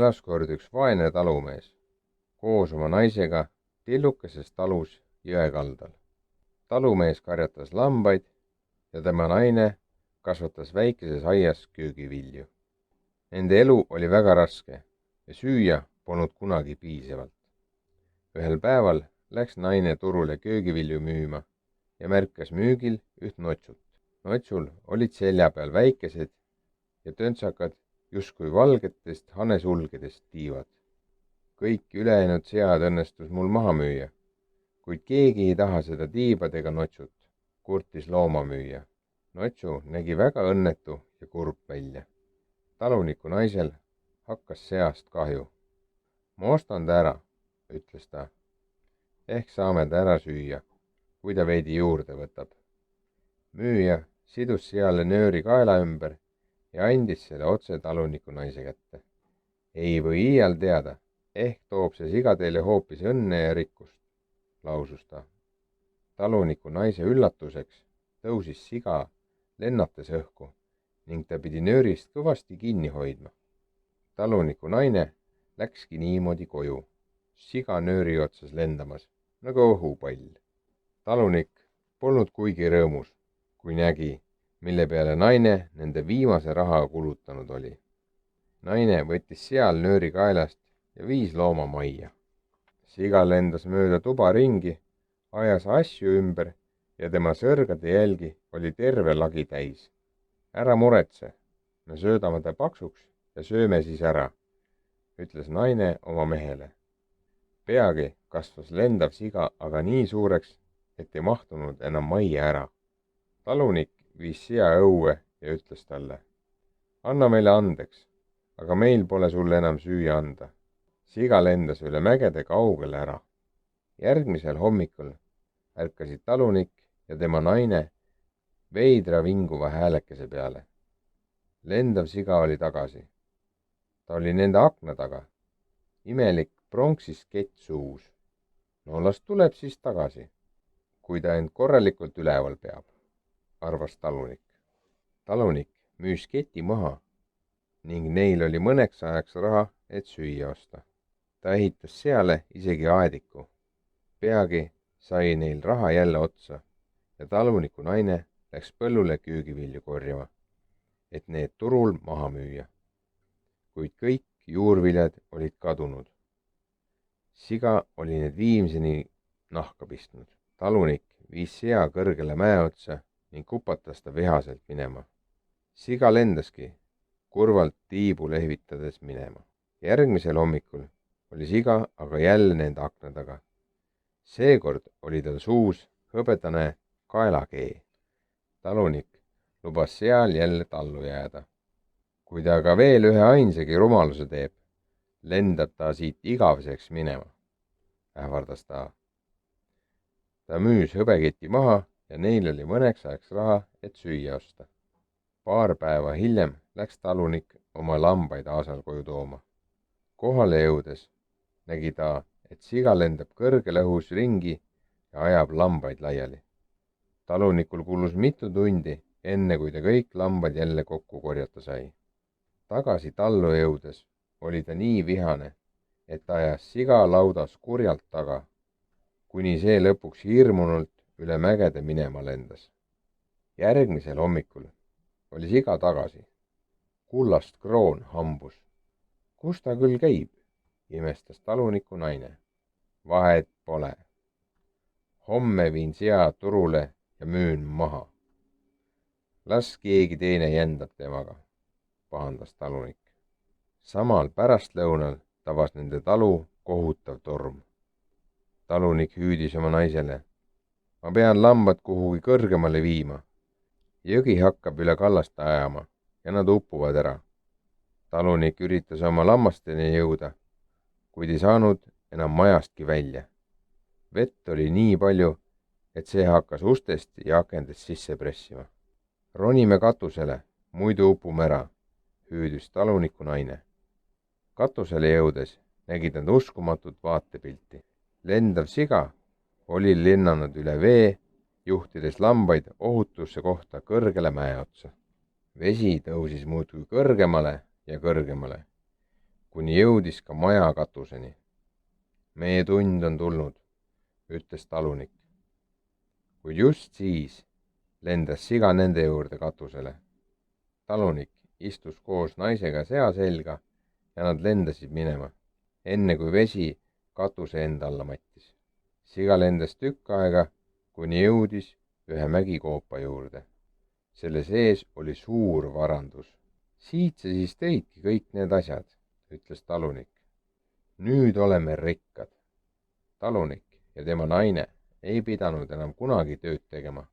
elas kord üks vaene talumees koos oma naisega tillukeses talus jõe kaldal. Talumees karjatas lambaid ja tema naine kasvatas väikeses aias köögivilju. Nende elu oli väga raske ja süüa polnud kunagi piisavalt. Ühel päeval läks naine turule köögivilju müüma ja märkas müügil üht notsut. Notsul olid selja peal väikesed ja töntsakad justkui valgetest hanesulgedest tiivad. Kõik ülejäänud sead õnnestus mul maha müüa, kuid keegi ei taha seda tiibad ega notsut, kurtis loomamüüja. Notsu nägi väga õnnetu ja kurb välja. Taluniku naisel hakkas seast kahju. Ma ostan ta ära, ütles ta. Ehk saame ta ära süüa, kui ta veidi juurde võtab. Müüja sidus seale nööri kaela ümber ja andis selle otse taluniku naise kätte. Ei või iial teada, ehk toob see siga teile hoopis õnne ja rikkust, lausus ta. Taluniku naise üllatuseks tõusis siga lennates õhku ning ta pidi nöörist kõvasti kinni hoidma. Taluniku naine läkski niimoodi koju, siga nööri otsas lendamas, nagu õhupall. Talunik polnud kuigi rõõmus, kui nägi, mille peale naine nende viimase raha kulutanud oli. Naine võttis seal nööri kaelast ja viis looma majja. Siga lendas mööda tuba ringi, ajas asju ümber ja tema sõrgade jälgi oli terve lagi täis. Ära muretse, me söödame ta paksuks ja sööme siis ära, ütles naine oma mehele. Peagi kasvas lendav siga aga nii suureks, et ei mahtunud enam majja ära. Talunik viis sea õue ja ütles talle, anna meile andeks, aga meil pole sulle enam süüa anda. Siga lendas üle mägede kaugele ära. Järgmisel hommikul ärkasid talunik ja tema naine veidra vinguva häälekese peale. Lendav siga oli tagasi. Ta oli nende akna taga. Imelik pronksist kett suus. No las tuleb siis tagasi, kui ta end korralikult üleval peab, arvas talunik. Talunik müüs keti maha ning neil oli mõneks ajaks raha, et süüa osta. Ta ehitas seale isegi aediku. Peagi sai neil raha jälle otsa ja taluniku naine läks põllule köögivilju korjama, et need turul maha müüa. Kuid kõik juurviljad olid kadunud. Siga oli need viimseni nahka pistnud. Talunik viis sea kõrgele mäe otsa ning kupatas ta vihaselt minema. Siga lendaski, kurvalt tiibu lehvitades minema. Järgmisel hommikul oli siga aga jälle nende akna taga. Seekord oli tal suus hõbedane kaelakee. Talunik lubas seal jälle tallu jääda. Kui ta aga veel ühe ainsagi rumaluse teeb, lendab ta siit igaveseks minema, ähvardas ta. Ta müüs hõbeketi maha ja neil oli mõneks ajaks raha, et süüa osta. Paar päeva hiljem läks talunik oma lambaid aasal koju tooma. Kohale jõudes nägi ta, et siga lendab kõrgel õhus ringi ja ajab lambaid laiali. Talunikul kulus mitu tundi, enne kui ta kõik lambad jälle kokku korjata sai. Tagasi tallu jõudes oli ta nii vihane, et ta ajas siga laudas kurjalt taga, kuni see lõpuks hirmunult üle mägede minema lendas. Järgmisel hommikul oli siga tagasi. Kullast kroon hambus. Kus ta küll käib, imestas taluniku naine. Vahet pole. Homme viin sea turule ja müün maha. Las keegi teine jändab temaga, pahandas talunik. Samal pärastlõunal tabas nende talu kohutav torm. Talunik hüüdis oma naisele. Ma pean lambad kuhugi kõrgemale viima. Jõgi hakkab üle kallast ajama ja nad uppuvad ära. Talunik üritas oma lammasteni jõuda, kuid ei saanud enam majastki välja. Vett oli nii palju, et see hakkas ustest ja akendest sisse pressima. Ronime katusele, muidu upume ära, hüüdis taluniku naine. Katusele jõudes nägid nad uskumatut vaatepilti. Lendav siga oli lennanud üle vee, juhtides lambaid ohutusse kohta kõrgele mäe otsa. Vesi tõusis muudkui kõrgemale ja kõrgemale, kuni jõudis ka maja katuseni. Meie tund on tulnud, ütles talunik. Kuid just siis lendas siga nende juurde katusele. Talunik istus koos naisega sea selga ja nad lendasid minema, enne kui vesi katuse enda alla mattis. Siga lendas tükk aega, kuni jõudis ühe mägikoopa juurde. Selle sees oli suur varandus. Siit sa siis tõidki kõik need asjad, ütles talunik. Nüüd oleme rikkad. Talunik ja tema naine ei pidanud enam kunagi tööd tegema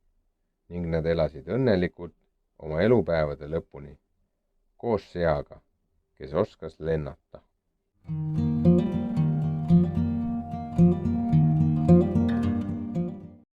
ning nad elasid õnnelikult oma elupäevade lõpuni koos seaga, kes oskas lennata.